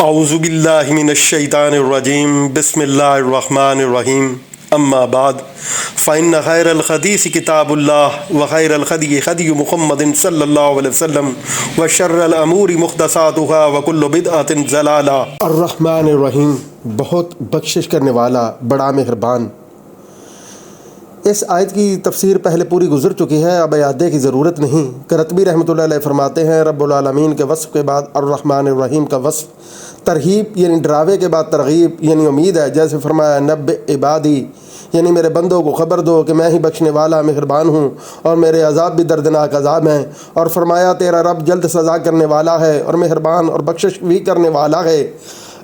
اعوذ باللہ من الشیطان الرجیم بسم اللہ الرحمن الرحیم اما بعد فإن خیر الحدیث کتاب اللہ وخیر الہدی ہدی محمد صلی اللہ علیہ وسلم وشر الامور محدثاتها وکل بدعۃ ضلالہ۔ الرحمن الرحیم، بہت بخشش کرنے والا، بڑا مہربان۔ اس آیت کی تفسیر پہلے پوری گزر چکی ہے، اب اعادے کی ضرورت نہیں۔ قرطبی رحمۃ اللہ علیہ فرماتے ہیں رب العالمین کے وصف کے بعد الرحمن الرحیم کا وصف ترغیب یعنی ڈراوے کے بعد ترغیب یعنی امید ہے۔ جیسے فرمایا نبئ عبادی یعنی میرے بندوں کو خبر دو کہ میں ہی بخشنے والا مہربان ہوں اور میرے عذاب بھی دردناک عذاب ہیں، اور فرمایا تیرا رب جلد سزا کرنے والا ہے اور مہربان اور بخشش بھی کرنے والا ہے۔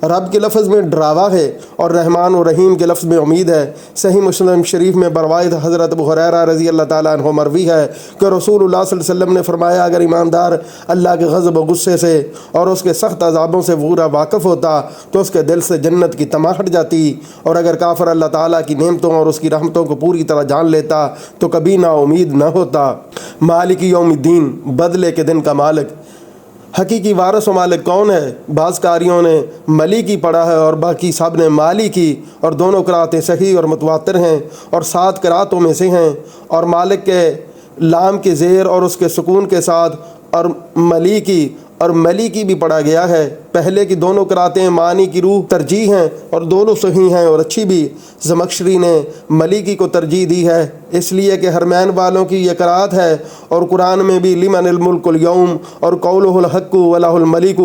رب کے لفظ میں ڈراوا ہے اور رحمان و رحیم کے لفظ میں امید ہے۔ صحیح مسلم شریف میں بروایت حضرت ابو ہریرہ رضی اللہ تعالیٰ عنہ مروی ہے کہ رسول اللہ صلی اللہ علیہ وسلم نے فرمایا اگر ایماندار اللہ کے غضب و غصے سے اور اس کے سخت عذابوں سے پورا واقف ہوتا تو اس کے دل سے جنت کی تما ہٹ جاتی، اور اگر کافر اللہ تعالیٰ کی نعمتوں اور اس کی رحمتوں کو پوری طرح جان لیتا تو کبھی نا امید نہ ہوتا۔ مالک یوم الدین، بدلے کے دن کا مالک۔ حقیقی وارث و مالک کون ہے؟ بعض قاریوں نے ملکی پڑھا ہے اور باقی سب نے مالی کی، اور دونوں قراتیں صحیح اور متواتر ہیں اور 7 قراتوں میں سے ہیں، اور مالک کے لام کے زیر اور اس کے سکون کے ساتھ اور ملیکی بھی پڑھا گیا ہے۔ پہلے کی دونوں قراتیں معنی کی روح ترجیح ہیں اور دونوں صحیح ہیں اور اچھی بھی۔ زمخشری نے ملیکی کو ترجیح دی ہے اس لیے کہ حرمین والوں کی یہ قرات ہے، اور قرآن میں بھی لمن الملک اليوم اور قولہ الحق ولہ الملک۔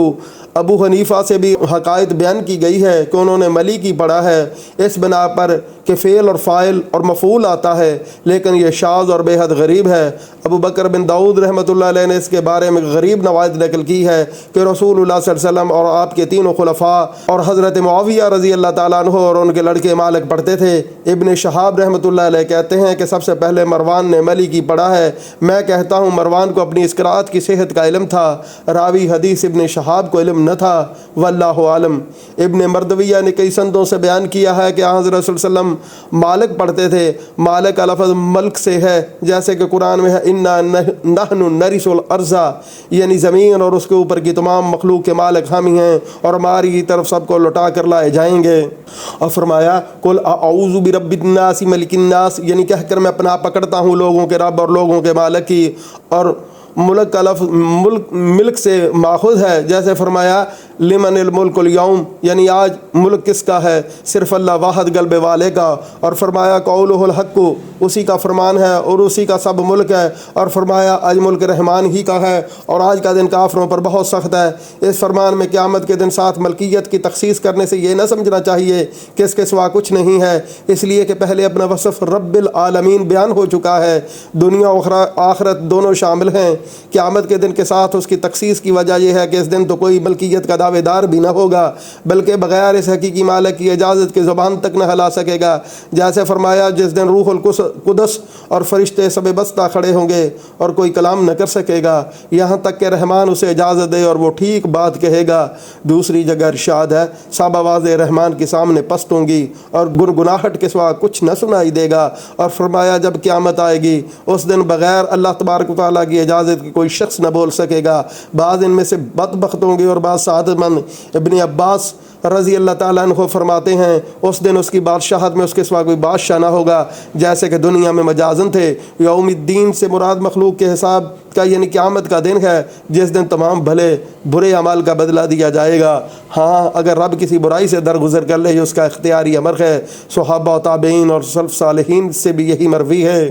ابو حنیفہ سے بھی حقائق بیان کی گئی ہے کہ انہوں نے ملیکی پڑھا ہے اس بنا پر کہ فعل اور فاعل اور مفعول آتا ہے، لیکن یہ شاذ اور بے حد غریب ہے۔ ابو بکر بن داؤد رحمۃ اللہ علیہ نے اس کے بارے میں غریب نوائد نقل کی ہے کہ رسول اللہ صلی اللہ علیہ وسلم اور آپ کے تینوں خلفاء اور حضرت معاویہ رضی اللہ تعالیٰ عنہ اور ان کے لڑکے مالک پڑھتے تھے۔ ابن شہاب رحمۃ اللہ علیہ کہتے ہیں کہ سب سے پہلے مروان نے ملیکی پڑھا ہے۔ میں کہتا ہوں مروان کو اپنی اس قرات کی صحت کا علم تھا، راوی حدیث ابن شہاب کو علم نہ تھا، واللہ عالم۔ ابن مردویہ نے کئی سندوں سے بیان کیا ہے کہ حضرت صلی اللہ علیہ وسلم مالک پڑھتے تھے۔ مالک کا لفظ ملک سے ہے، جیسے کہ قرآن میں ہے انا نحن نرث الارض، یعنی زمین اور اس کے اوپر کی تمام مخلوق کے مالک ہم ہی ہیں اور ہماری طرف سب کو لوٹا کر لائے جائیں گے۔ اور فرمایا قل اعوذ برب الناس ملک الناس، یعنی کہہ کر میں پناہ پکڑتا ہوں لوگوں کے رب اور لوگوں کے مالک کی۔ اور ملک کا لفظ ملک سے ماخوذ ہے، جیسے فرمایا لمن الملک اليوم، یعنی آج ملک کس کا ہے؟ صرف اللہ واحد غلبے والے کا۔ اور فرمایا قولہ الحق، اسی کا فرمان ہے اور اسی کا سب ملک ہے۔ اور فرمایا آج ملک رحمان ہی کا ہے، اور آج کا دن کافروں پر بہت سخت ہے۔ اس فرمان میں قیامت کے دن ساتھ ملکیت کی تخصیص کرنے سے یہ نہ سمجھنا چاہیے کہ اس کے سوا کچھ نہیں ہے، اس لیے کہ پہلے اپنا وصف رب العالمین بیان ہو چکا ہے۔ دنیا و آخرت دونوں شامل ہیں۔ قیامت کے دن کے ساتھ اس کی تخصیص کی وجہ یہ ہے کہ اس دن تو کوئی ملکیت کا دعوے دار بھی نہ ہوگا، بلکہ بغیر اس حقیقی مالک کی اجازت کے زبان تک نہ ہلا سکے گا۔ جیسے فرمایا جس دن روح القدس اور فرشتے سب بستہ کھڑے ہوں گے اور کوئی کلام نہ کر سکے گا یہاں تک کہ رحمان اسے اجازت دے اور وہ ٹھیک بات کہے گا۔ دوسری جگہ ارشاد ہے سب آوازیں رحمان کے سامنے پست ہوں گی اور گنگناہٹ کے سوا کچھ نہ سنائی دے گا۔ اور فرمایا جب قیامت آئے گی اس دن بغیر اللہ تبارک و تعالیٰ کی اجازت کی کوئی شخص نہ بول سکے گا۔ بعض ان میں سے بدبخت ہوں گے اور بعض سعادت مند۔ ابن عباس رضی اللہ تعالیٰ عنہ فرماتے ہیں اس دن اس کی بادشاہت میں اس کے سوا کوئی بادشاہ نہ ہوگا، جیسے کہ دنیا میں مجازن تھے۔ یوم الدین سے مراد مخلوق کے حساب کا یعنی قیامت کا دن ہے، جس دن تمام بھلے برے اعمال کا بدلہ دیا جائے گا۔ ہاں اگر رب کسی برائی سے درگزر کر لے یہ اس کا اختیاری امر ہے۔ صحابہ و تابعین اور سلف صالحین سے بھی یہی مروی ہے۔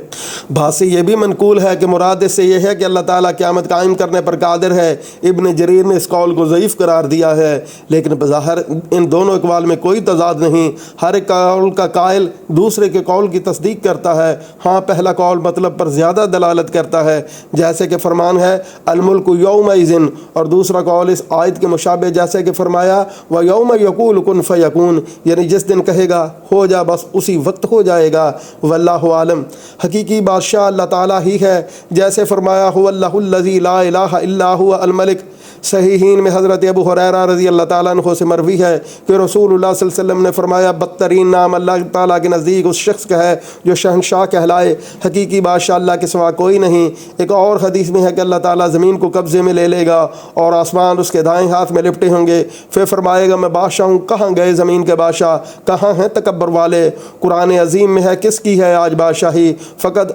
بات سے یہ بھی منقول ہے کہ مراد اس سے یہ ہے کہ اللہ تعالیٰ قیامت قائم کرنے پر قادر ہے۔ ابن جریر نے اس قول کو ضعیف قرار دیا ہے، لیکن بظاہر ان دونوں اقوال میں کوئی تضاد نہیں۔ ہر ایک قول کا قائل دوسرے کے قول کی تصدیق کرتا ہے۔ ہاں پہلا قول مطلب پر زیادہ دلالت کرتا ہے، جیسے کہ فرمان ہے الملک یومئذ، اور دوسرا قول اس آیت کے مشابہ جیسے کہ فرمایا وَيَوْمَ يَقُولُ كُن فَيَكُونُ، یعنی جس دن کہے گا ہو جا بس اسی وقت ہو جائے گا۔ واللہ عالم، حقیقی بادشاہ اللہ تعالیٰ ہی ہے، جیسے فرمایا هو اللہ الذی لا الہ الا هو الملک۔ صحیحین میں حضرت ابو ہریرہ رضی اللہ تعالیٰ عنہ سے مروی ہے کہ رسول اللہ صلی اللہ علیہ وسلم نے فرمایا بدترین نام اللہ تعالیٰ کے نزدیک اس شخص کا ہے جو شہنشاہ کہلائے، حقیقی بادشاہ اللہ کے سوا کوئی نہیں۔ ایک اور حدیث حدیث میں ہے کہ اللہ تعالیٰ زمین کو قبضے میں لے لے گا اور آسمان اس کے دائیں ہاتھ میں لپٹے ہوں گے، پھر فرمائے گا میں بادشاہ ہوں، کہاں گئے زمین کے بادشاہ، کہاں ہیں تکبر والے؟ قرآن عظیم میں ہے کس کی ہے آج بادشاہی؟ فقط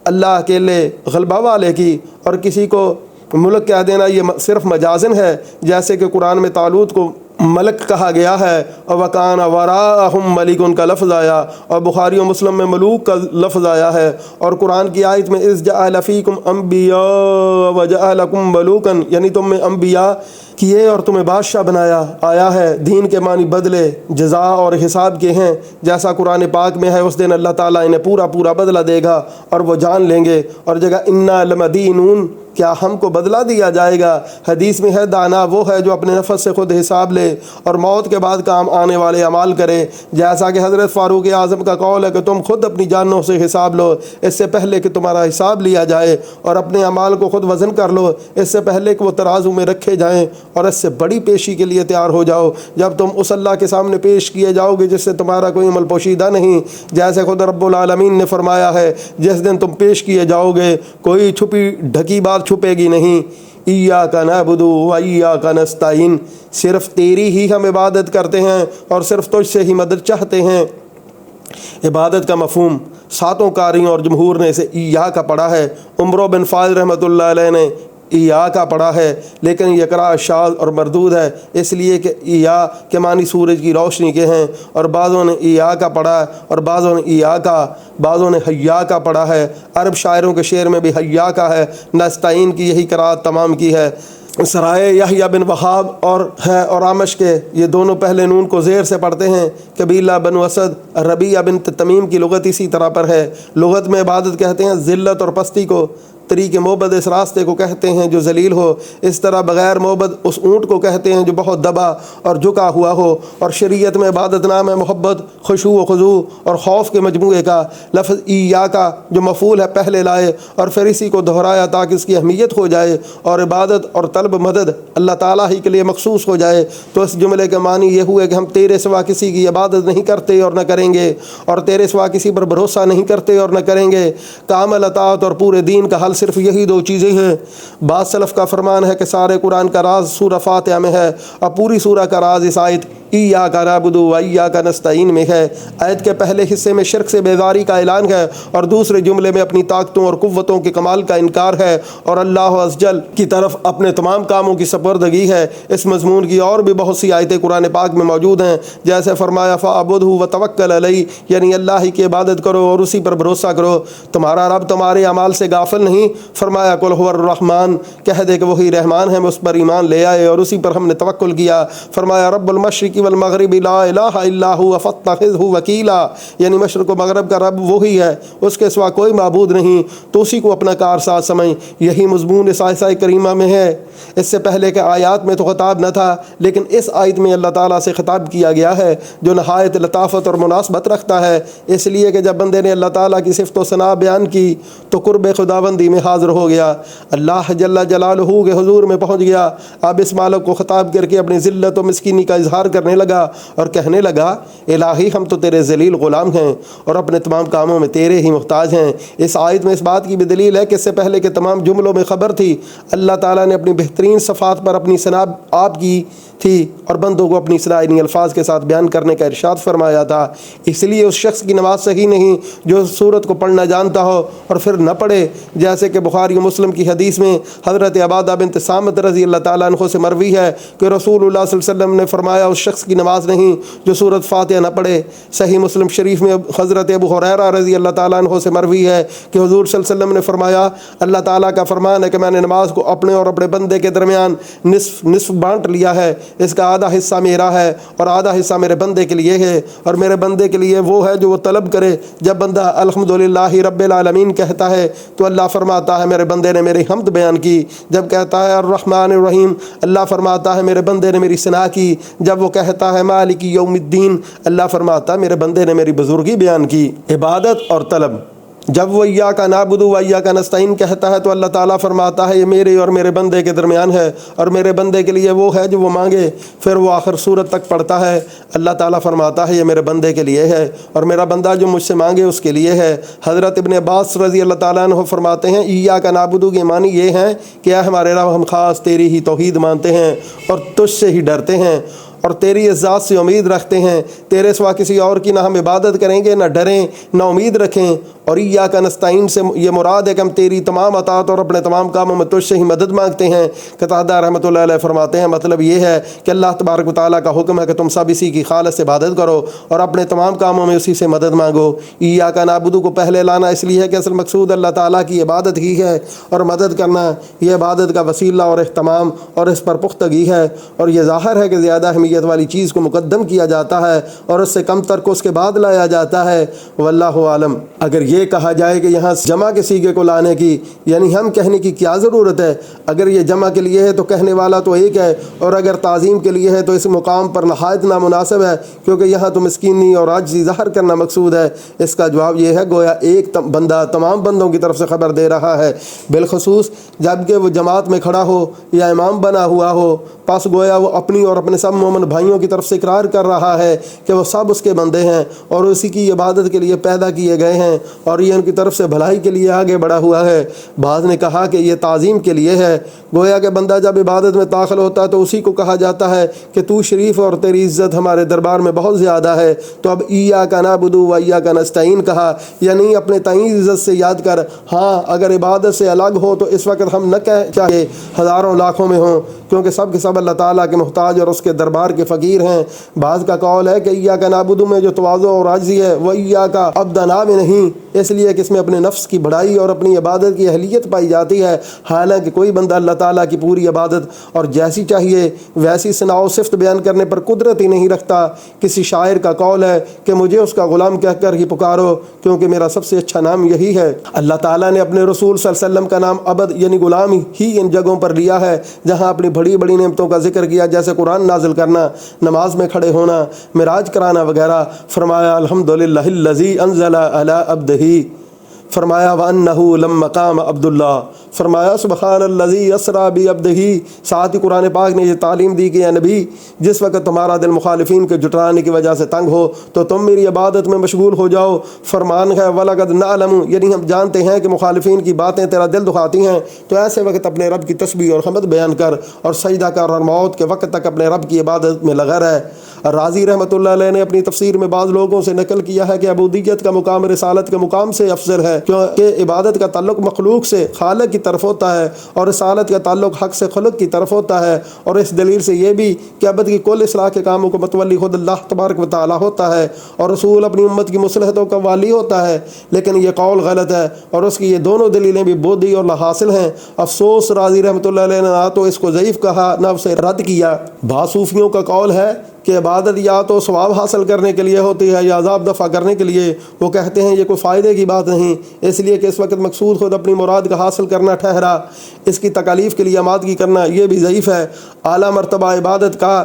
اللہ اکیلے غلبہ والے کی، اور کسی کو ملک کہہ دینا یہ صرف مجازن ہے، جیسے کہ قرآن میں طالوت کو ملک کہا گیا ہے، اور وکان وراءہم ملک کا لفظ آیا، اور بخاری و مسلم میں ملوک کا لفظ آیا ہے، اور قرآن کی آیت میں اذ جعل فیکم انبیاء وجعلکم ملوکا، یعنی تم میں انبیاء کیے اور تمہیں بادشاہ بنایا آیا ہے۔ دین کے معنی بدلے جزا اور حساب کے ہیں، جیسا قرآن پاک میں ہے اس دن اللہ تعالیٰ انہیں پورا بدلہ دے گا اور وہ جان لیں گے، اور جگہ انا لمدینون، کیا ہم کو بدلہ دیا جائے گا؟ حدیث میں ہے دانا وہ ہے جو اپنے نفس سے خود حساب لے اور موت کے بعد کام آنے والے اعمال کرے، جیسا کہ حضرت فاروق اعظم کا قول ہے کہ تم خود اپنی جانوں سے حساب لو اس سے پہلے کہ تمہارا حساب لیا جائے، اور اپنے اعمال کو خود وزن کر لو اس سے پہلے کہ وہ ترازو میں رکھے جائیں، اور اس سے بڑی پیشی کے لیے تیار ہو جاؤ جب تم اس اللہ کے سامنے پیش کیے جاؤ گے جس سے تمہارا کوئی عمل پوشیدہ نہیں، جیسے خود رب العالمین نے فرمایا ہے جس دن تم پیش کیے جاؤ گے کوئی چھپی ڈھکی بات چھپے گی نہیں۔ ایاک نعبد و ایاک نستعین، صرف تیری ہی ہم عبادت کرتے ہیں اور صرف تجھ سے ہی مدد چاہتے ہیں۔ عبادت کا مفہوم ساتوں قاریوں اور جمہور نے اسے ایاک کا پڑھا ہے، عمرو بن فاضل رحمۃ اللہ علیہ نے ایا کا پڑھا ہے، لیکن یہ قراء شاذ اور مردود ہے اس لیے کہ ایا کے معنی سورج کی روشنی کے ہیں، اور بعضوں نے ایا کا پڑھا اور بعضوں نے ایا کا، بعضوں نے حیا کا پڑھا ہے۔ عرب شاعروں کے شعر میں بھی حیا کا ہے، نستعین کی یہی قراءت تمام کی ہے۔ سرائے یحییٰ بن وہاب اور آمش کے یہ دونوں پہلے نون کو زیر سے پڑھتے ہیں۔ قبیلہ بنو اسد ربیعہ بن تمیم کی لغت اسی طرح پر ہے۔ لغت میں عبادت کہتے ہیں ذلت اور پستی کو، طریق محبت اس راستے کو کہتے ہیں جو ذلیل ہو، اس طرح بغیر محبت اس اونٹ کو کہتے ہیں جو بہت دبا اور جھکا ہوا ہو، اور شریعت میں عبادت نام ہے محبت، خشوع و خضوع اور خوف کے مجموعے کا۔ لفظ ایاکا جو مفعول ہے پہلے لائے اور پھر اسی کو دہرایا تاکہ اس کی اہمیت ہو جائے، اور عبادت اور طلب مدد اللہ تعالیٰ ہی کے لیے مخصوص ہو جائے، تو اس جملے کے معنی یہ ہوئے کہ ہم تیرے سوا کسی کی عبادت نہیں کرتے اور نہ کریں گے، اور تیرے سوا کسی پر بھروسہ نہیں کرتے اور نہ کریں گے۔ کامل اطاعت اور پورے دین کا حل صرف یہی دو چیزیں ہیں۔ بعض سلف کا فرمان ہے کہ سارے قرآن کا راز سورہ فاتحہ میں ہے، اور پوری سورہ کا راز اس آیت ایاک نعبد و ایاک نستعین میں ہے۔ آیت کے پہلے حصے میں شرک سے بیزاری کا اعلان ہے، اور دوسرے جملے میں اپنی طاقتوں اور قوتوں کے کمال کا انکار ہے، اور اللہ عز جل کی طرف اپنے تمام کاموں کی سپردگی ہے۔ اس مضمون کی اور بھی بہت سی آیتیں قرآن پاک میں موجود ہیں، جیسے فرمایا فاعبدہ وتوکل علیہ، یعنی اللہ ہی کی عبادت کرو اور اسی پر بھروسہ کرو، تمہارا رب تمہارے اعمال سے غافل نہیں۔ فرمایا قل هو الرحمن، کہہ دے کہ وہی رحمان ہے، ہم اس پر ایمان لے آئے اور اسی پر ہم نے توکل کیا۔ فرمایا رب المشرق والمغرب لا الہ الا هو فاتخذہ وکیلا، یعنی مشرق و مغرب کا رب وہی ہے، اس کے سوا کوئی معبود نہیں، تو اسی کو اپنا کارساز سمجھ۔ یہی مضمون اس آیت کریمہ میں ہے۔ اس سے پہلے کہ آیات میں تو خطاب نہ تھا، لیکن اس آیت میں اللہ تعالیٰ سے خطاب کیا گیا ہے جو نہایت لطافت اور مناسبت رکھتا ہے، اس لیے کہ جب بندے نے اللہ تعالیٰ کی صفت و ثنا بیان کی تو قرب خداوندی میں حاضر ہو گیا، اللہ جل جلالہ کے حضور میں پہنچ گیا۔ اب اس مالک کو خطاب کر کے اپنی ذلت و مسکینی کا اظہار کرنے لگا اور کہنے لگا الہی ہم تو تیرے ذلیل غلام ہیں اور اپنے تمام کاموں میں تیرے ہی محتاج ہیں۔ اس آیت میں اس بات کی بھی دلیل ہے کہ اس سے پہلے کے تمام جملوں میں خبر تھی، اللہ تعالیٰ نے اپنی بہترین صفات پر اپنی ثنا آپ کی تھی اور بندوں کو اپنی ثنا انہی الفاظ کے ساتھ بیان کرنے کا ارشاد فرمایا تھا۔ اس لیے اس شخص کی نماز صحیح نہیں جو سورت کو پڑھنا جانتا ہو اور پھر نہ پڑھے، جیسے کہ بخاری و مسلم کی حدیث میں حضرت عبادہ بنت صامت رضی اللہ تعالیٰ عنہ سے مروی ہے کہ رسول اللہ صلی اللہ علیہ وسلم نے فرمایا اس شخص کی نماز نہیں جو سورت فاتحہ نہ پڑھے۔ صحیح مسلم شریف میں حضرت ابو ہریرہ رضی اللہ تعالیٰ عنہ سے مروی ہے کہ حضور صلی اللہ علیہ وسلم نے فرمایا اللہ تعالیٰ کا فرمان ہے کہ میں نے نماز کو اپنے اور اپنے بندے کے درمیان نصف بانٹ لیا ہے، اس کا آدھا حصہ میرا ہے اور آدھا حصہ میرے بندے کے لیے ہے، اور میرے بندے کے لیے وہ ہے جو وہ طلب کرے۔ جب بندہ الحمدللہ رب العالمین کہتا ہے تو اللہ فرماتا ہے میرے بندے نے میری حمد بیان کی، جب کہتا ہے الرحمن الرحیم اللہ فرماتا ہے میرے بندے نے میری ثنا کی، جب وہ کہتا ہے مالک یوم الدین اللہ فرماتا ہے میرے بندے نے میری بزرگی بیان کی۔ عبادت اور طلب جب وہ ایاک نعبد و ایاک نستعین کہتا ہے تو اللہ تعالیٰ فرماتا ہے یہ میرے اور میرے بندے کے درمیان ہے، اور میرے بندے کے لیے وہ ہے جو وہ مانگے۔ پھر وہ آخر صورت تک پڑھتا ہے، اللہ تعالیٰ فرماتا ہے یہ میرے بندے کے لیے ہے، اور میرا بندہ جو مجھ سے مانگے اس کے لیے ہے۔ حضرت ابن عباس رضی اللہ تعالیٰ عنہ فرماتے ہیں ایاک نعبد کے معنی یہ ہیں کہ اے ہمارے رب ہم خاص تیری ہی توحید مانتے ہیں اور تجھ سے ہی ڈرتے ہیں اور تیری اس ذات سے امید رکھتے ہیں، تیرے سوا کسی اور کی نہ ہم عبادت کریں گے، نہ ڈریں نہ امید رکھیں۔ اور ایاک نستعین سے یہ مراد ہے کہ ہم تیری تمام اطاعت اور اپنے تمام کاموں میں تجھ سے ہی مدد مانگتے ہیں۔ قتادہ رحمۃ اللہ علیہ فرماتے ہیں مطلب یہ ہے کہ اللہ تبارک و تعالیٰ کا حکم ہے کہ تم سب اسی کی خالص عبادت کرو اور اپنے تمام کاموں میں اسی سے مدد مانگو۔ ایاک نعبد کو پہلے لانا اس لیے ہے کہ اصل مقصود اللہ تعالیٰ کی عبادت ہی ہے، اور مدد کرنا یہ عبادت کا وسیلہ اور اہتمام اور اس پر پختگی ہے، اور یہ ظاہر ہے کہ زیادہ اہمیت والی چیز کو مقدم کیا جاتا ہے اور اس سے کم تر کو اس کے بعد لایا جاتا ہے۔ واللہ عالم۔ اگر یہ کہا جائے کہ یہاں جمع کے صیغے کو لانے کی یعنی ہم کہنے کی کیا ضرورت ہے، اگر یہ جمع کے لیے ہے تو کہنے والا تو ایک ہے، اور اگر تعظیم کے لیے ہے تو اس مقام پر نہایت نامناسب ہے کیونکہ یہاں تو مسکینی اور عاجزی ظاہر کرنا مقصود ہے۔ اس کا جواب یہ ہے گویا ایک بندہ تمام بندوں کی طرف سے خبر دے رہا ہے، بالخصوص جب کہ وہ جماعت میں کھڑا ہو یا امام بنا ہوا ہو، پس گویا وہ اپنی اور اپنے سب مومن بھائیوں کی طرف سے اقرار کر رہا ہے کہ وہ سب اس کے بندے ہیں اور اسی کی عبادت کے لیے پیدا کیے گئے ہیں، اور یہ ان کی طرف سے بھلائی کے لیے آگے بڑھا ہوا ہے۔ بعض نے کہا کہ یہ تعظیم کے لیے ہے، گویا کہ بندہ جب عبادت میں داخل ہوتا ہے تو اسی کو کہا جاتا ہے کہ تو شریف اور تیری عزت ہمارے دربار میں بہت زیادہ ہے، تو اب ایاک نعبد و ایاک نستعین کہا، یعنی اپنے تعین عزت سے یاد کر۔ ہاں اگر عبادت سے الگ ہو تو اس وقت ہم نہ کہہ چاہے ہزاروں لاکھوں میں ہوں، کیونکہ سب کے سب اللہ تعالیٰ کے محتاج اور اس کے دربار کے فقیر ہیں۔ بعض کا قول ہے کہ ایاک نعبد میں جو تواضع اور عاجزی ہے وہ ایاک عبدنا میں نہیں، اس لیے کہ اس میں اپنے نفس کی بڑائی اور اپنی عبادت کی اہلیت پائی جاتی ہے، حالانکہ کوئی بندہ اللہ تعالیٰ کی پوری عبادت اور جیسی چاہیے ویسی ثنا و صفت بیان کرنے پر قدرت ہی نہیں رکھتا۔ کسی شاعر کا قول ہے کہ مجھے اس کا غلام کہہ کر ہی پکارو کیونکہ میرا سب سے اچھا نام یہی ہے۔ اللہ تعالیٰ نے اپنے رسول صلی اللہ علیہ وسلم کا نام عبد یعنی غلام ہی ان جگہوں پر لیا ہے جہاں اپنی بڑی بڑی نعمتوں کا ذکر کیا، جیسے قرآن نازل کرنا، نماز میں کھڑے ہونا، معراج کرانا وغیرہ۔ فرمایا الحمدللہ الذی انزل علی عبدہ، فرمایا وَأَنَّهُ لَمَّا قَامَ عَبْدُ اللَّهِ، فرمایا سبحان الذی اسریٰ بعبدہ۔ ساتھ ہی قرآن پاک نے یہ تعلیم دی کہ اے نبی جس وقت تمہارا دل مخالفین کے جٹرانے کی وجہ سے تنگ ہو تو تم میری عبادت میں مشغول ہو جاؤ۔ فرمان ہے وَلَقَدْ نَعْلَمُ، یعنی ہم جانتے ہیں کہ مخالفین کی باتیں تیرا دل دکھاتی ہیں، تو ایسے وقت اپنے رب کی تسبیح اور حمد بیان کر اور سجدہ کر اور موت کے وقت تک اپنے رب کی عبادت میں لگا رہ۔ رازی رحمۃ اللہ علیہ نے اپنی تفسیر میں بعض لوگوں سے نقل کیا ہے کہ عبودیت کا مقام رسالت کے مقام سے افضل ہے، کیونکہ عبادت کا تعلق مخلوق سے خالق کی طرف ہوتا ہے اور رسالت کا تعلق حق سے خلق کی طرف ہوتا ہے، اور اس دلیل سے یہ بھی کہ عبد کی کل اصلاح کے کاموں کو متولی خود اللہ تبارک و تعالیٰ ہوتا ہے اور رسول اپنی امت کی مصلحتوں کا والی ہوتا ہے۔ لیکن یہ قول غلط ہے اور اس کی یہ دونوں دلیلیں بھی بودھی اور لاحاصل ہیں۔ افسوس رازی رحمۃ اللہ علیہ نے نہ تو اس کو ضعیف کہا نہ اسے رد کیا۔ بعض صوفیوں کا قول ہے کہ عبادت یا تو ثواب حاصل کرنے کے لیے ہوتی ہے یا عذاب دفع کرنے کے لیے۔ وہ کہتے ہیں یہ کوئی فائدے کی بات نہیں، اس لیے کہ اس وقت مقصود خود اپنی مراد کا حاصل کرنا ٹھہرا، اس کی تکالیف کے لیے آمادگی کرنا یہ بھی ضعیف ہے۔ اعلیٰ مرتبہ عبادت کا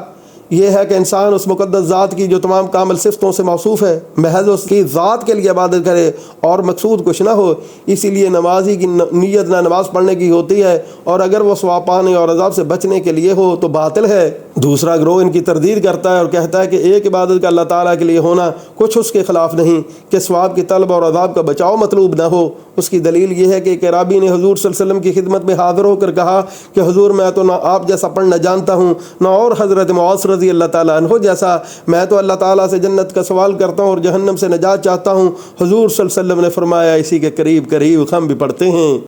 یہ ہے کہ انسان اس مقدس ذات کی جو تمام کامل صفتوں سے موصوف ہے محض اس کی ذات کے لیے عبادت کرے اور مقصود کچھ نہ ہو۔ اسی لیے نمازی کی نیت نہ نماز پڑھنے کی ہوتی ہے، اور اگر وہ ثواب پانے اور عذاب سے بچنے کے لیے ہو تو باطل ہے۔ دوسرا گروہ ان کی تردید کرتا ہے اور کہتا ہے کہ ایک عبادت کا اللہ تعالیٰ کے لیے ہونا کچھ اس کے خلاف نہیں کہ ثواب کی طلب اور عذاب کا بچاؤ مطلوب نہ ہو۔ اس کی دلیل یہ ہے کہ ایک اعرابی نے حضور صلی اللہ علیہ وسلم کی خدمت میں حاضر ہو کر کہا کہ حضور میں تو نہ آپ جیسا پڑھنا جانتا ہوں نہ اور حضرت معاذ رضی اللہ تعالیٰ عنہ جیسا، میں تو اللہ تعالیٰ سے جنت کا سوال کرتا ہوں اور جہنم سے نجات چاہتا ہوں۔ حضور صلی اللہ علیہ وسلم نے فرمایا اسی کے قریب قریب ہم بھی پڑھتے ہیں۔